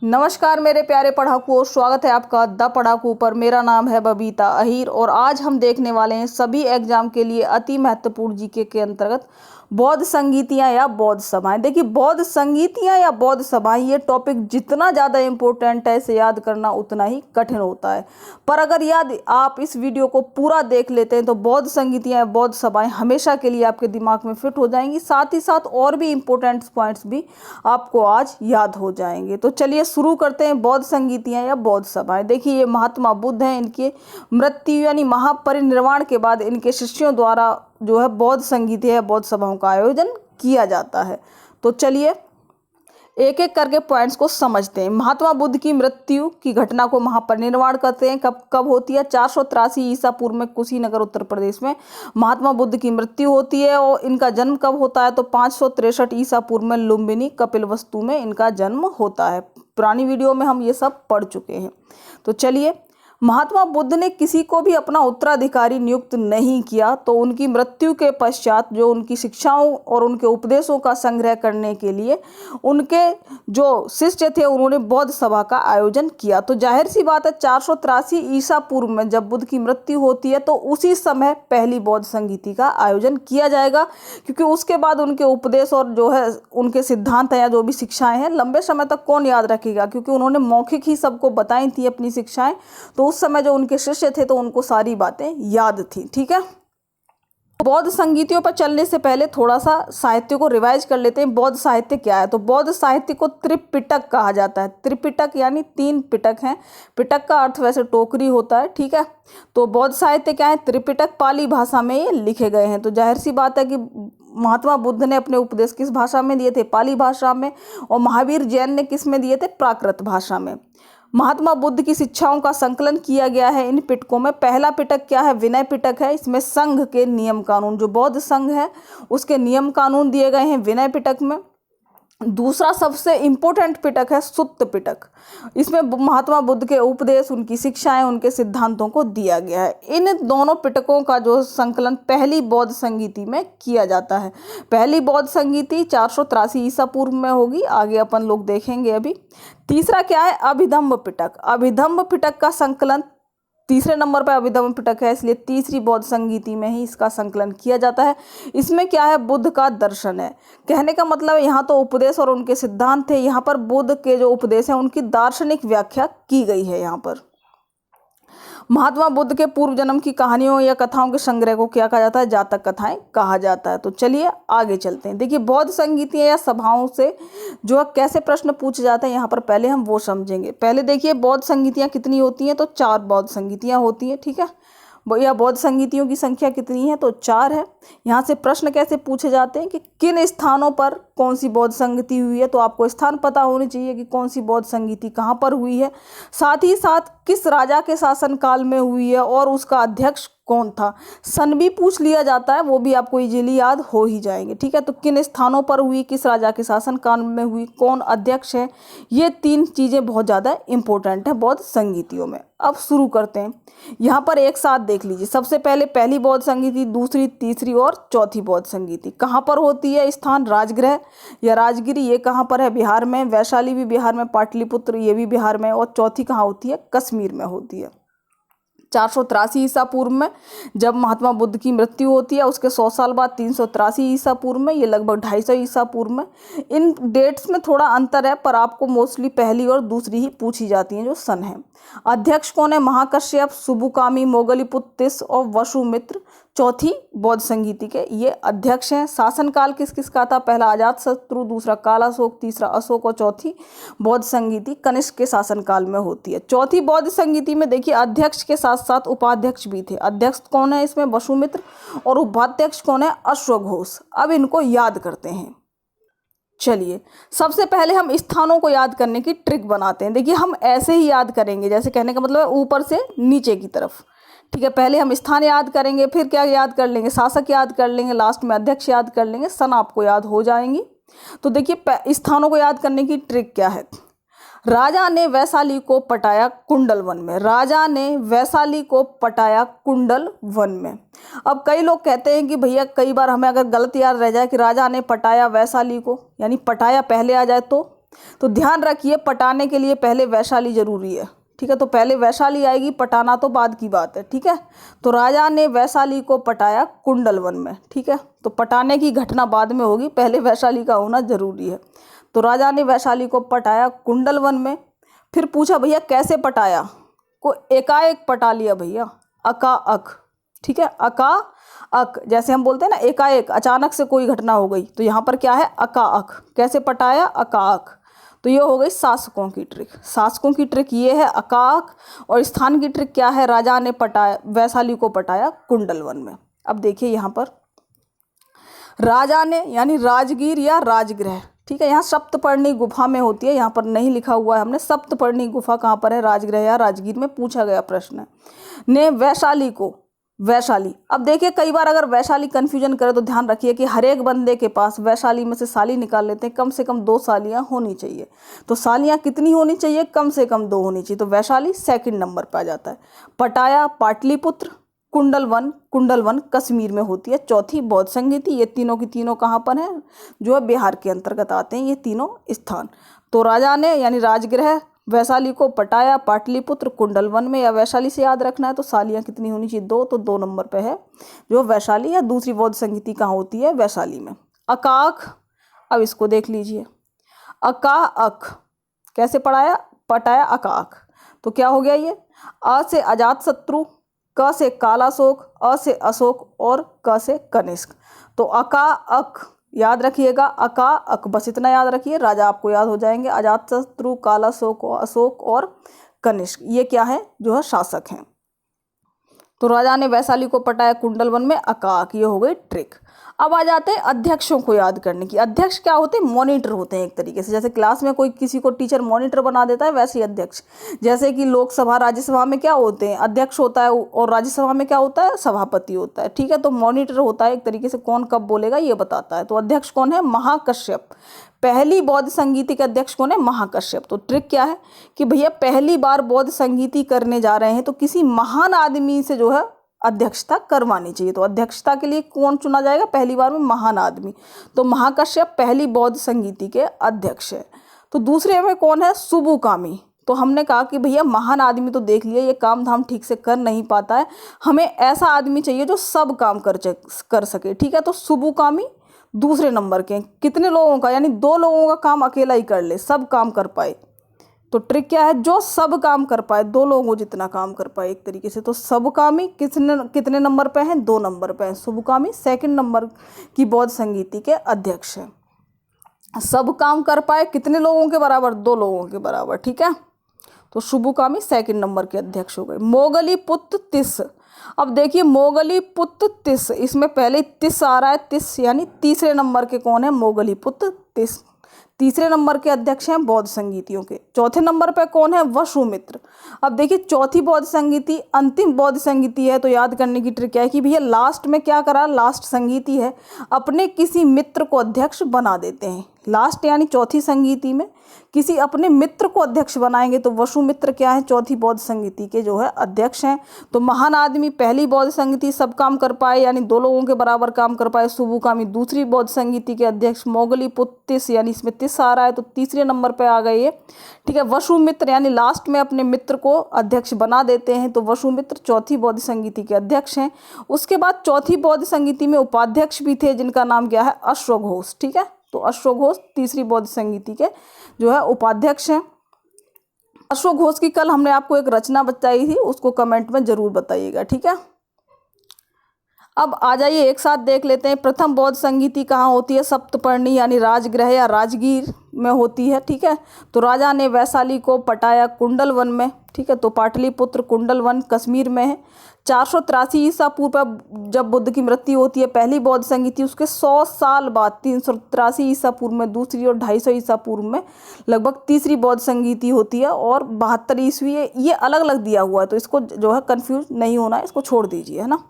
नमस्कार मेरे प्यारे पढ़ाकू, स्वागत है आपका द पढ़ाकू पर। मेरा नाम है बबीता अहीर और आज हम देखने वाले हैं सभी एग्जाम के लिए अति महत्वपूर्ण जीके के अंतर्गत बौद्ध संगीतियाँ या बौद्ध सभाएं। देखिए, बौद्ध संगीतियाँ या बौद्ध सभाएं ये टॉपिक जितना ज़्यादा इम्पोर्टेंट है, इसे याद करना उतना ही कठिन होता है। पर अगर आप इस वीडियो को पूरा देख लेते हैं तो बौद्ध संगीतियाँ या बौद्ध सभाएं हमेशा के लिए आपके दिमाग में फिट हो जाएंगी। साथ ही साथ और भी इम्पोर्टेंट पॉइंट्स भी आपको आज याद हो जाएंगे। तो चलिए शुरू करते हैं बौद्ध संगीतियाँ या बौद्ध सभाएं। देखिए, ये महात्मा बुद्ध हैं। इनके मृत्यु यानी महापरिनिर्वाण के बाद इनके शिष्यों द्वारा जो है बौद्ध संगीत या बौद्ध सभाओं का आयोजन किया जाता है। तो चलिए एक एक करके पॉइंट्स को समझते हैं। महात्मा बुद्ध की मृत्यु की घटना को महापरिनिर्वाण कहते हैं। कब होती है? 483 ईसा पूर्व में कुशीनगर उत्तर प्रदेश में महात्मा बुद्ध की मृत्यु होती है। और इनका जन्म कब होता है? तो 563 ईसा पूर्व में लुम्बिनी कपिलवस्तु में इनका जन्म होता है। पुरानी वीडियो में हम ये सब पढ़ चुके हैं। तो चलिए, महात्मा बुद्ध ने किसी को भी अपना उत्तराधिकारी नियुक्त नहीं किया। तो उनकी मृत्यु के पश्चात जो उनकी शिक्षाओं और उनके उपदेशों का संग्रह करने के लिए उनके जो शिष्य थे उन्होंने बौद्ध सभा का आयोजन किया। तो जाहिर सी बात है, 483 ईसा पूर्व में जब बुद्ध की मृत्यु होती है तो उसी समय पहली बौद्ध संगीति का आयोजन किया जाएगा, क्योंकि उसके बाद उनके उपदेश और जो है उनके सिद्धांत या जो भी शिक्षाएं हैं लंबे समय तक कौन याद रखेगा, क्योंकि उन्होंने मौखिक ही सबको बताई थी अपनी शिक्षाएं। तो उस समय जो उनके शिष्य थे तो उनको सारी बातें याद थी। ठीक है, बौद्ध संगीतियों पर चलने से पहले थोड़ा सा साहित्य को रिवाइज कर लेते हैं। बौद्ध साहित्य क्या है? तो बौद्ध साहित्य को त्रिपिटक कहा जाता है। त्रिपिटक यानी 3 पिटक हैं। पिटक का अर्थ वैसे टोकरी होता है। ठीक है, तो बौद्ध साहित्य क्या है? त्रिपिटक पाली भाषा में ये लिखे गए हैं। तो जाहिर सी बात है कि महात्मा बुद्ध ने अपने उपदेश किस भाषा में दिए थे? पाली भाषा में। और महावीर जैन ने किस में दिए थे? प्राकृत भाषा में। महात्मा बुद्ध की शिक्षाओं का संकलन किया गया है इन पिटकों में। पहला पिटक क्या है? विनय पिटक है। इसमें संघ के नियम कानून, जो बौद्ध संघ है उसके नियम कानून दिए गए हैं विनय पिटक में। दूसरा सबसे इम्पोर्टेंट पिटक है सुत्त पिटक। इसमें महात्मा बुद्ध के उपदेश, उनकी शिक्षाएं, उनके सिद्धांतों को दिया गया है। इन दोनों पिटकों का जो संकलन पहली बौद्ध संगीति में किया जाता है। पहली बौद्ध संगीति 483 ईसा पूर्व में होगी, आगे अपन लोग देखेंगे अभी। तीसरा क्या है? अभिधम्म पिटक। अभिधम्म पिटक का संकलन तीसरे नंबर पर अभिधम्म पिटक है, इसलिए तीसरी बौद्ध संगीति में ही इसका संकलन किया जाता है। इसमें क्या है? बुद्ध का दर्शन है। कहने का मतलब है यहाँ तो उपदेश और उनके सिद्धांत थे, यहाँ पर बुद्ध के जो उपदेश हैं उनकी दार्शनिक व्याख्या की गई है। यहाँ पर महात्मा बुद्ध के पूर्व जन्म की कहानियों या कथाओं के संग्रह को क्या कहा जाता है? जातक कथाएं कहा जाता है। तो चलिए आगे चलते हैं। देखिए, बौद्ध संगीतियाँ या सभाओं से जो कैसे प्रश्न पूछे जाते हैं यहाँ पर पहले हम वो समझेंगे। पहले देखिए, बौद्ध संगीतियाँ कितनी होती हैं? तो 4 बौद्ध संगीतियाँ होती हैं। ठीक है, या बौद्ध संगीतियों की संख्या कितनी है? तो 4 है। यहाँ से प्रश्न कैसे पूछे जाते हैं कि किन स्थानों पर कौन सी बौद्ध संगीति हुई है? तो आपको स्थान पता होनी चाहिए कि कौन सी बौद्ध संगीति कहाँ पर हुई है। साथ ही साथ किस राजा के शासनकाल में हुई है और उसका अध्यक्ष कौन था। सन भी पूछ लिया जाता है, वो भी आपको इजीली याद हो ही जाएंगे। ठीक है, तो किन स्थानों पर हुई, किस राजा के शासनकाल में हुई, कौन अध्यक्ष है, ये 3 चीज़ें बहुत ज़्यादा इंपॉर्टेंट है बौद्ध संगीतियों में। अब शुरू करते हैं। यहाँ पर एक साथ देख लीजिए। सबसे पहले पहली बौद्ध संगीति, दूसरी, तीसरी और चौथी बौद्ध संगीति कहाँ पर होती है? स्थान राजगृह या राजगिरी, ये कहाँ पर है? बिहार में। वैशाली भी बिहार में, पाटलिपुत्र ये भी बिहार में। और चौथी कहाँ होती है? कश्मीर में होती है। 483 ईसा पूर्व में जब महात्मा बुद्ध की मृत्यु होती है, उसके 100 साल बाद 383 ईसा पूर्व में, ये लगभग 250 ईसा पूर्व में। इन डेट्स में थोड़ा अंतर है, पर आपको मोस्टली पहली और दूसरी ही पूछी जाती हैं जो सन है। अध्यक्ष कौन है? महाकश्यप, सुबुकामी, मोगलीपुत्र और वसुमित्र चौथी बौद्ध संगीति के ये अध्यक्ष हैं। शासनकाल किस किस का था? पहला अजातशत्रु, दूसरा कालाशोक, तीसरा अशोक और चौथी बौद्ध संगीति कनिष्क के शासनकाल में होती है। चौथी बौद्ध संगीति में देखिए, अध्यक्ष के साथ साथ उपाध्यक्ष भी थे। अध्यक्ष कौन है इसमें? वसुमित्र। और उपाध्यक्ष कौन है? अश्वघोष। अब इनको याद करते हैं। चलिए, सबसे पहले हम स्थानों को याद करने की ट्रिक बनाते हैं। देखिए, हम ऐसे ही याद करेंगे, जैसे कहने का मतलब है ऊपर से नीचे की तरफ। ठीक है, पहले हम स्थान याद करेंगे, फिर क्या याद कर लेंगे? शासक याद कर लेंगे, लास्ट में अध्यक्ष याद कर लेंगे, सन आपको याद हो जाएंगी। तो देखिए, स्थानों को याद करने की ट्रिक क्या है? राजा ने वैशाली को पटाया कुंडल वन में। राजा ने वैशाली को पटाया कुंडल वन में। अब कई लोग कहते हैं कि भैया कई बार हमें अगर गलत याद रह जाए कि राजा ने पटाया वैशाली को, यानी पटाया पहले आ जाए तो तो ध्यान रखिए, पटाने के लिए पहले वैशाली जरूरी है, ठीक है। तो पहले वैशाली आएगी, पटाना तो बाद की बात है, ठीक है। तो राजा ने वैशाली को पटाया कुंडलवन में, ठीक है। तो पटाने की घटना बाद में होगी, पहले वैशाली का होना जरूरी है। तो राजा ने वैशाली को पटाया कुंडलवन में। फिर पूछा भैया कैसे पटाया, को एकाएक पटा लिया भैया, अका अक, ठीक है। अका अक, जैसे हम बोलते हैं ना एकाएक, अचानक से कोई घटना हो गई, तो यहाँ पर क्या है अका अक, कैसे पटाया अका अक। तो ये हो गई शासकों की ट्रिक। शासकों की ट्रिक ये है अका अक, और स्थान की ट्रिक क्या है, राजा ने पटाया वैशाली को पटाया कुंडलवन में। अब देखिए यहाँ पर राजा ने यानी राजगीर या राजगृह, ठीक है। यहाँ सप्तपर्णी गुफा में होती है, यहाँ पर नहीं लिखा हुआ है हमने सप्तपर्णी गुफा कहाँ पर है, राजगृह या राजगीर में पूछा गया प्रश्न ने वैशाली को, वैशाली। अब देखिए कई बार अगर वैशाली कन्फ्यूजन करे तो ध्यान रखिए कि हर एक बंदे के पास वैशाली में से साली निकाल लेते हैं, कम से कम 2 सालियाँ होनी चाहिए। तो सालियाँ कितनी होनी चाहिए, कम से कम 2 होनी चाहिए। तो वैशाली सेकंड नंबर पर आ जाता है। पटाया पाटलिपुत्र, कुंडलवन, कुंडलवन कश्मीर में होती है। चौथी बौद्ध संगीति, ये तीनों की तीनों कहाँ पर हैं, जो है बिहार के अंतर्गत आते हैं ये तीनों स्थान। तो राजा ने यानी राजगृह वैशाली को पटाया पाटलिपुत्र कुंडलवन में, या वैशाली से याद रखना है तो सालियाँ कितनी होनी चाहिए, 2, तो 2 नंबर पे है जो वैशाली, या दूसरी बौद्ध संगीति कहाँ होती है, वैशाली में। अकाक, अब इसको देख लीजिए, अका अक कैसे पटाया अकाक। तो क्या हो गया ये, अ से अजात शत्रु, क से कालाशोक, अ से अशोक और क से कनिष्क। तो अका अक याद रखिएगा, अका अक, बस इतना याद रखिए, राजा आपको याद हो जाएंगे। अजातशत्रु, कालाशोक, अशोक और कनिष्क, ये क्या है, जो है शासक हैं। तो राजा ने वैशाली को पटाया कुंडलवन में, अकाक, ये हो गई ट्रिक। अब आ जाते हैं अध्यक्षों को याद करने की। अध्यक्ष क्या होते हैं, मॉनिटर होते हैं एक तरीके से। जैसे क्लास में कोई किसी को टीचर मॉनिटर बना देता है, वैसे ही अध्यक्ष। जैसे कि लोकसभा राज्यसभा में क्या होते हैं, अध्यक्ष होता है, और राज्यसभा में क्या होता है, सभापति होता है, ठीक है। तो मॉनिटर होता है एक तरीके से, कौन कब बोलेगा ये बताता है। तो अध्यक्ष कौन है, महाकश्यप। पहली बौद्ध संगीति के अध्यक्ष कौन है, महाकश्यप। तो ट्रिक क्या है कि भैया पहली बार बौद्ध संगीति करने जा रहे हैं तो किसी महान आदमी से जो है अध्यक्षता करवानी चाहिए। तो अध्यक्षता के लिए कौन चुना जाएगा, पहली बार में महान आदमी। तो महाकश्यप पहली बौद्ध संगीति के अध्यक्ष है। तो दूसरे में कौन है, सुबुकामी। तो हमने कहा कि भैया महान आदमी तो देख लिया, ये काम धाम ठीक से कर नहीं पाता है, हमें ऐसा आदमी चाहिए जो सब काम कर सके, ठीक है। तो सुबुकामी दूसरे नंबर के, कितने लोगों का, यानी 2 लोगों का काम अकेला ही कर ले, सब काम कर पाए। तो ट्रिक क्या है, जो सब काम कर पाए, 2 लोगों जितना काम कर पाए एक तरीके से। तो सबकामी कितने नंबर पे हैं, 2 नंबर पे हैं। सुबुकामी सेकंड नंबर की बौद्ध संगीति के अध्यक्ष हैं। सब काम कर पाए कितने लोगों के बराबर, 2 लोगों के बराबर, ठीक है। तो सुबुकामी सेकंड नंबर के अध्यक्ष हो गए। मोगली पुत्र तिस, अब देखिए मोगली पुत्र तिस, इसमें पहले तिस आ रहा है, तिस यानी तीसरे नंबर के कौन है, मोगली पुत्र तिस, तीसरे नंबर के अध्यक्ष हैं बौद्ध संगीतियों के। चौथे नंबर पर कौन है, वसुमित्र। अब देखिए चौथी बौद्ध संगीति अंतिम बौद्ध संगीति है, तो याद करने की ट्रिक क्या है कि भैया लास्ट में क्या करा, लास्ट संगीति है, अपने किसी मित्र को अध्यक्ष बना देते हैं। लास्ट यानी चौथी संगीति में किसी अपने मित्र को अध्यक्ष बनाएंगे। तो वसुमित्र क्या है, चौथी बौद्ध संगीति के जो है अध्यक्ष हैं। तो महान आदमी पहली बौद्ध संगीति सब काम कर पाए, यानी 2 लोगों के बराबर काम कर पाए। सुबुकामी दूसरी बौद्ध संगीति के अध्यक्ष। मोगली पुत्र तिस, यानी इसमें तिस आ रहा है तो तीसरे नंबर पर आ गए ये, ठीक है। वसुमित्र यानी लास्ट में अपने मित्र को अध्यक्ष बना देते हैं, तो वसुमित्र चौथी बौद्ध संगीति के अध्यक्ष हैं। उसके बाद चौथी बौद्ध संगीति में उपाध्यक्ष भी थे, जिनका नाम क्या है, अश्वघोष, ठीक है। तो अश्वघोष तीसरी बौद्ध संगीति के जो है उपाध्यक्ष हैं। अश्वघोष की कल हमने आपको एक रचना बताई थी, उसको कमेंट में जरूर बताइएगा, ठीक है। अब आ जाइए एक साथ देख लेते हैं। प्रथम बौद्ध संगीति कहाँ होती है, सप्तपर्णी यानी राजगृह या राजगीर में होती है, ठीक है। तो राजा ने वैशाली को पटाया कुंडलवन में, ठीक है। तो पाटलिपुत्र कुंडलवन कश्मीर में है। 483 ईसा पूर्व पर जब बुद्ध की मृत्यु होती है पहली बौद्ध संगीति, उसके 100 साल बाद 383 ईसा पूर्व में दूसरी और 250 ईसा पूर्व में लगभग तीसरी बौद्ध संगीति होती है। और 72 ईस्वी ये अलग अलग दिया हुआ है, तो इसको जो है कंफ्यूज नहीं होना है, इसको छोड़ दीजिए, है ना।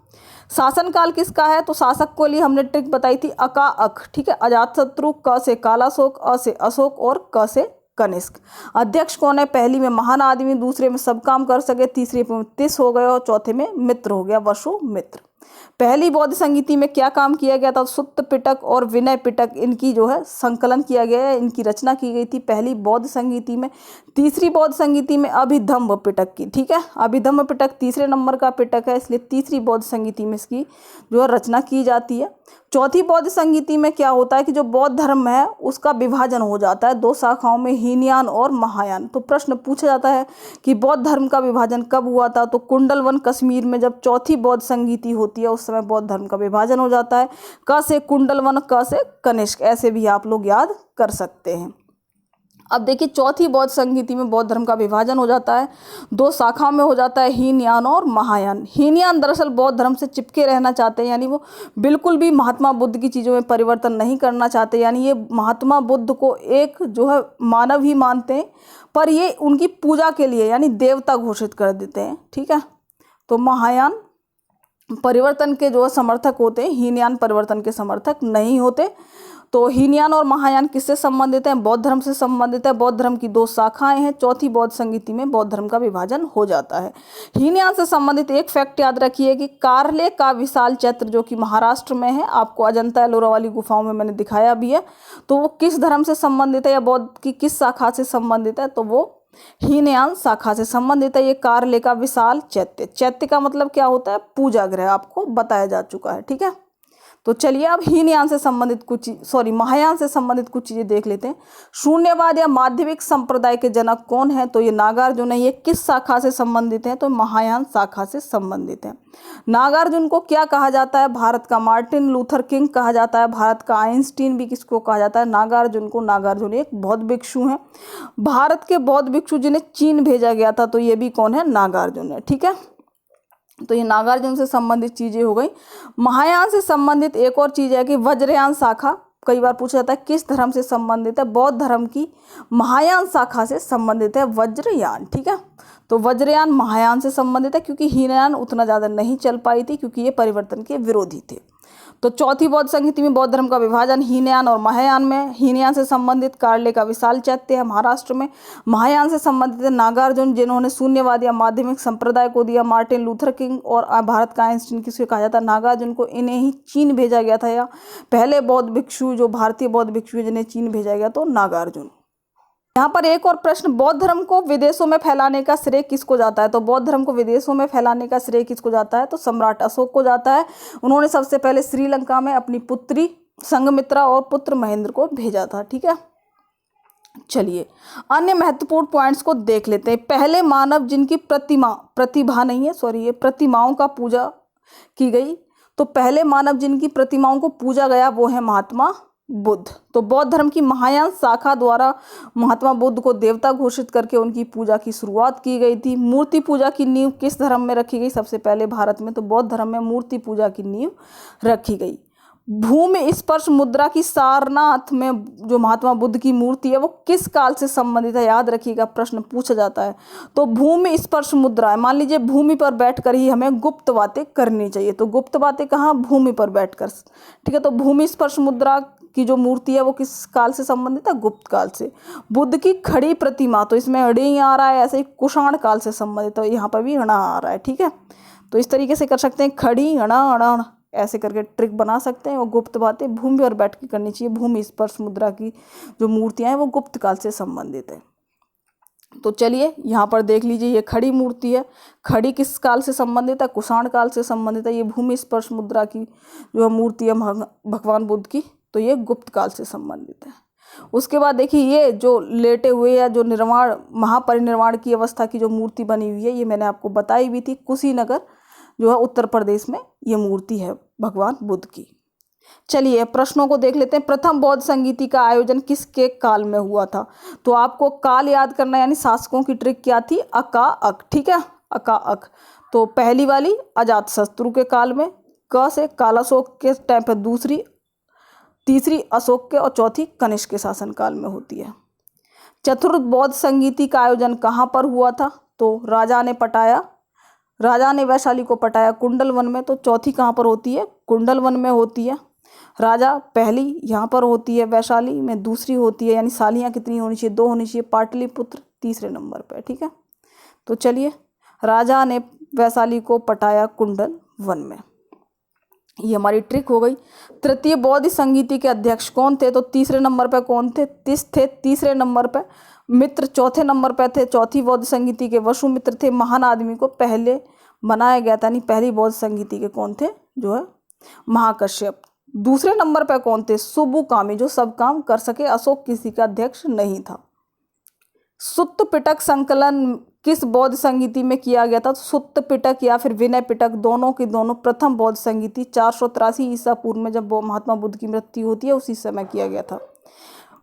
शासनकाल किसका है, तो शासक के लिए हमने ट्रिक बताई थी अका अक, ठीक है। अजातशत्रु, क से कालाशोक, अ से अशोक और क से कनिष्क। अध्यक्ष कौन है, पहली में महान आदमी, दूसरे में सब काम कर सके, तीसरे में तिस हो गए और चौथे में मित्र हो गया, वसुमित्र। पहली बौद्ध संगीति में क्या काम किया गया था? सुत्त पिटक और विनय पिटक, इनकी जो है संकलन किया गया है, इनकी रचना की गई थी पहली बौद्ध संगीति में। तीसरी बौद्ध संगीति में अभिधम्म पिटक की, ठीक है, अभिधम्म पिटक तीसरे नंबर का पिटक है, इसलिए तीसरी बौद्ध संगीति में इसकी जो है रचना की जाती है। चौथी बौद्ध संगीति में क्या होता है कि जो बौद्ध धर्म है उसका विभाजन हो जाता है दो शाखाओं में, हीनयान और महायान। तो प्रश्न पूछा जाता है कि बौद्ध धर्म का विभाजन कब हुआ था? तो कुंडलवन कश्मीर में जब चौथी बौद्ध संगीति होती है उस समय बौद्ध धर्म का विभाजन हो जाता है। क से कुंडलवन, क से कनिष्क, ऐसे भी आप लोग याद कर सकते हैं। अब देखिए चौथी बौद्ध संगीति में बौद्ध धर्म का विभाजन हो जाता है, दो शाखाओं में हो जाता है, हीनयान और महायान। हीनयान दरअसल बौद्ध धर्म से चिपके रहना चाहते हैं, यानी वो बिल्कुल भी महात्मा बुद्ध की चीज़ों में परिवर्तन नहीं करना चाहते, यानी ये महात्मा बुद्ध को एक जो है मानव ही मानते हैं, पर ये उनकी पूजा के लिए यानी देवता घोषित कर देते हैं, ठीक है। तो महायान परिवर्तन के जो समर्थक होते हैं, हीनयान परिवर्तन के समर्थक नहीं होते। तो हीनयान और महायान किससे संबंधित हैं? बौद्ध धर्म से संबंधित है। बौद्ध धर्म की दो शाखाएं हैं। चौथी बौद्ध संगीति में बौद्ध धर्म का विभाजन हो जाता है। हीनयान से संबंधित एक फैक्ट याद रखिए कि कार्ले का विशाल चैत्र जो कि महाराष्ट्र में है, आपको अजंता एलोरा वाली गुफाओं में मैंने दिखाया भी है, तो वो किस धर्म से संबंधित है या बौद्ध की किस शाखा से संबंधित है? तो वो हीनयान शाखा से संबंधित है। ये कार्ले का विशाल चैत्य, चैत्य का मतलब क्या होता है? पूजा गृह, आपको बताया जा चुका है, ठीक है। तो चलिए अब हीनयान से संबंधित महायान से संबंधित कुछ चीजें देख लेते हैं। शून्यवाद या माध्यमिक संप्रदाय के जनक कौन है? तो ये नागार्जुन है। ये किस शाखा से संबंधित है? तो महायान शाखा से संबंधित है। नागार्जुन को क्या कहा जाता है? भारत का मार्टिन लूथर किंग कहा जाता है। भारत का आइंस्टीन भी किसको कहा जाता है? नागार्जुन को। नागार्जुन एक बौद्ध भिक्षु हैं। भारत के बौद्ध भिक्षु जिन्हें चीन भेजा गया था, तो ये भी कौन है? नागार्जुन है, ठीक है। तो ये नागार्जुन से संबंधित चीजें हो गई। महायान से संबंधित एक और चीज है कि वज्रयान शाखा, कई बार पूछा जाता है किस धर्म से संबंधित है? बौद्ध धर्म की महायान शाखा से संबंधित है वज्रयान, ठीक है। तो वज्रयान महायान से संबंधित है क्योंकि हीनयान उतना ज़्यादा नहीं चल पाई थी क्योंकि ये परिवर्तन के विरोधी थे। तो चौथी बौद्ध संगीति में बौद्ध धर्म का विभाजन हीनयान और महायान में। हीनयान से संबंधित कार्ले का विशाल चैत्य है महाराष्ट्र में। महायान से संबंधित है नागार्जुन, जिन्होंने शून्यवाद या माध्यमिक संप्रदाय को दिया। मार्टिन लूथर किंग और भारत का आइंस्टीन, किसे कहा जाता है? नागार्जुन को। इन्हें ही चीन भेजा गया था, या पहले बौद्ध भिक्षु जो भारतीय बौद्ध भिक्षु जिन्हें चीन भेजा गया, तो नागार्जुन। यहाँ पर एक और प्रश्न, बौद्ध धर्म को विदेशों में फैलाने का श्रेय किसको जाता है? तो बौद्ध धर्म को विदेशों में फैलाने का श्रेय किसको जाता है? तो सम्राट अशोक को जाता है। उन्होंने सबसे पहले श्रीलंका में अपनी पुत्री संघमित्रा और पुत्र महेंद्र को भेजा था, ठीक है। चलिए अन्य महत्वपूर्ण पॉइंट्स को देख लेते हैं। पहले मानव जिनकी प्रतिमाओं का पूजा की गई, तो पहले मानव जिनकी प्रतिमाओं को पूजा गया वो है महात्मा बुद्ध। तो बौद्ध धर्म की महायान शाखा द्वारा महात्मा बुद्ध को देवता घोषित करके उनकी पूजा की शुरुआत की गई थी। मूर्ति पूजा की नींव किस धर्म में रखी गई? सबसे पहले भारत में। तो बौद्ध धर्म में मूर्ति पूजा की नींव रखी गई। भूमि स्पर्श मुद्रा की सारनाथ में जो महात्मा बुद्ध की मूर्ति है वो किस काल से संबंधित है? याद रखिएगा, प्रश्न पूछा जाता है। तो भूमि स्पर्श मुद्रा है, मान लीजिए भूमि पर बैठकर ही हमें गुप्त बातें करनी चाहिए, तो गुप्त बातें कहाँ? भूमि पर बैठकर, ठीक है। तो भूमि स्पर्श मुद्रा की जो मूर्ति है वो किस काल से संबंधित है? गुप्त काल से। बुद्ध की खड़ी प्रतिमा, तो इसमें अड़ी आ रहा है, ऐसे ही कुषाण काल से संबंधित, तो यहाँ पर भी अड़ा आ रहा है, ठीक है। तो इस तरीके से कर सकते हैं, खड़ी अड़ा अड़ा, ऐसे करके ट्रिक बना सकते हैं। और गुप्त बातें भूमि पर बैठ के करनी चाहिए। भूमि स्पर्श मुद्रा की जो मूर्तियां हैं वो गुप्त काल से संबंधित है। तो चलिए यहाँ पर देख लीजिए, ये खड़ी मूर्ति है। खड़ी किस काल से संबंधित है? कुषाण काल से संबंधित है। ये भूमि स्पर्श मुद्रा की जो मूर्ति है भगवान बुद्ध की, तो ये गुप्त काल से संबंधित है। उसके बाद देखिए ये जो लेटे हुए या जो निर्वाण महापरिनिर्वाण की अवस्था की जो मूर्ति बनी हुई है, ये मैंने आपको बताई भी थी। कुशीनगर जो है उत्तर प्रदेश में ये मूर्ति है भगवान बुद्ध की। चलिए प्रश्नों को देख लेते हैं। प्रथम बौद्ध संगीति का आयोजन किसके काल में हुआ था? तो आपको काल याद करना, यानी शासकों की ट्रिक क्या थी? अका अक, ठीक है, अका अक। तो पहली वाली अजातशत्रु के काल में, क से कालाशोक के टाइम पर दूसरी, तीसरी अशोक के और चौथी कनिष्क के शासनकाल में होती है। चतुर्थ बौद्ध संगीति का आयोजन कहाँ पर हुआ था? तो राजा ने वैशाली को पटाया कुंडलवन में, तो चौथी कहाँ पर होती है? कुंडलवन में होती है। राजा पहली यहाँ पर होती है वैशाली में, दूसरी होती है, यानी सालियाँ कितनी होनी चाहिए? 2 होनी चाहिए, पाटलिपुत्र तीसरे नंबर पर, ठीक है। तो चलिए राजा ने वैशाली को पटाया कुंडलवन में। ये हमारी ट्रिक हो गई। तृतीय बौद्ध संगीति के अध्यक्ष कौन थे? तो तीसरे नंबर पे कौन थे? तिस थे तीसरे नंबर पे। मित्र चौथे नंबर पे थे। चौथी बौद्ध संगीति के वसुमित्र थे। महान आदमी को पहले बनाया गया था, नहीं पहली बौद्ध संगीति के कौन थे? जो है महाकश्यप। दूसरे नंबर पे कौन थे? सुबुकामी, जो सब काम कर सके। अशोक किसी का अध्यक्ष नहीं था। सुत्त पिटक संकलन किस बौद्ध संगीति में किया गया था? सुत्त पिटक या फिर विनय पिटक, दोनों की दोनों प्रथम बौद्ध संगीति 483 ईसा पूर्व में जब महात्मा बुद्ध की मृत्यु होती है उसी समय किया गया था।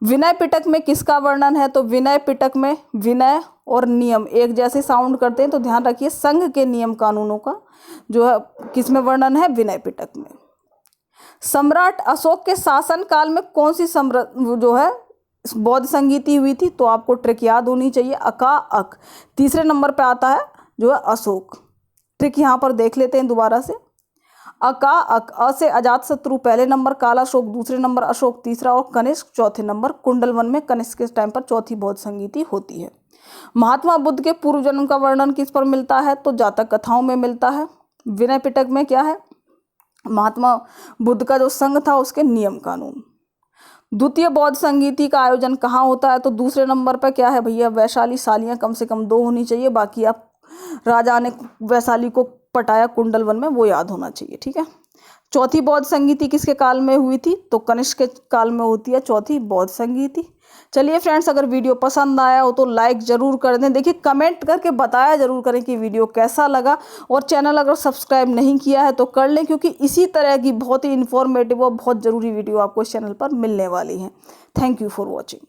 विनय पिटक में किसका वर्णन है? तो विनय पिटक में विनय और नियम एक जैसे साउंड करते हैं, तो ध्यान रखिए संघ के नियम कानूनों का जो है किस में वर्णन है? विनय पिटक में। सम्राट अशोक के शासन काल में कौन सी जो है बौद्ध संगीति हुई थी? तो आपको ट्रिक याद होनी चाहिए, अका अक। तीसरे नंबर पे आता है जो है अशोक। ट्रिक यहाँ पर देख लेते हैं दोबारा से। अका अक, अ से अजातशत्रु पहले नंबर, कालाशोक दूसरे नंबर, अशोक तीसरा और कनिष्क चौथे नंबर। कुंडल 1 में कनिष्क के टाइम पर चौथी बौद्ध संगीति होती है। महात्मा बुद्ध के पूर्व जन्म का वर्णन किस पर मिलता है? तो जातक कथाओं में मिलता है। विनय पिटक में क्या है? महात्मा बुद्ध का जो संघ था उसके नियम कानून। द्वितीय बौद्ध संगीति का आयोजन कहाँ होता है? तो दूसरे नंबर पर क्या है भैया? वैशाली। सालियाँ कम से कम 2 होनी चाहिए, बाकी आप राजा ने वैशाली को पटाया कुंडल 1 में, वो याद होना चाहिए, ठीक है। चौथी बौद्ध संगीति किसके काल में हुई थी? तो कनिष्क के काल में होती है चौथी बौद्ध संगीति। चलिए फ्रेंड्स, अगर वीडियो पसंद आया हो तो लाइक ज़रूर कर दें। देखिए कमेंट करके बताया ज़रूर करें कि वीडियो कैसा लगा, और चैनल अगर सब्सक्राइब नहीं किया है तो कर लें, क्योंकि इसी तरह की बहुत ही इन्फॉर्मेटिव और बहुत ज़रूरी वीडियो आपको इस चैनल पर मिलने वाली है। Thank you for watching.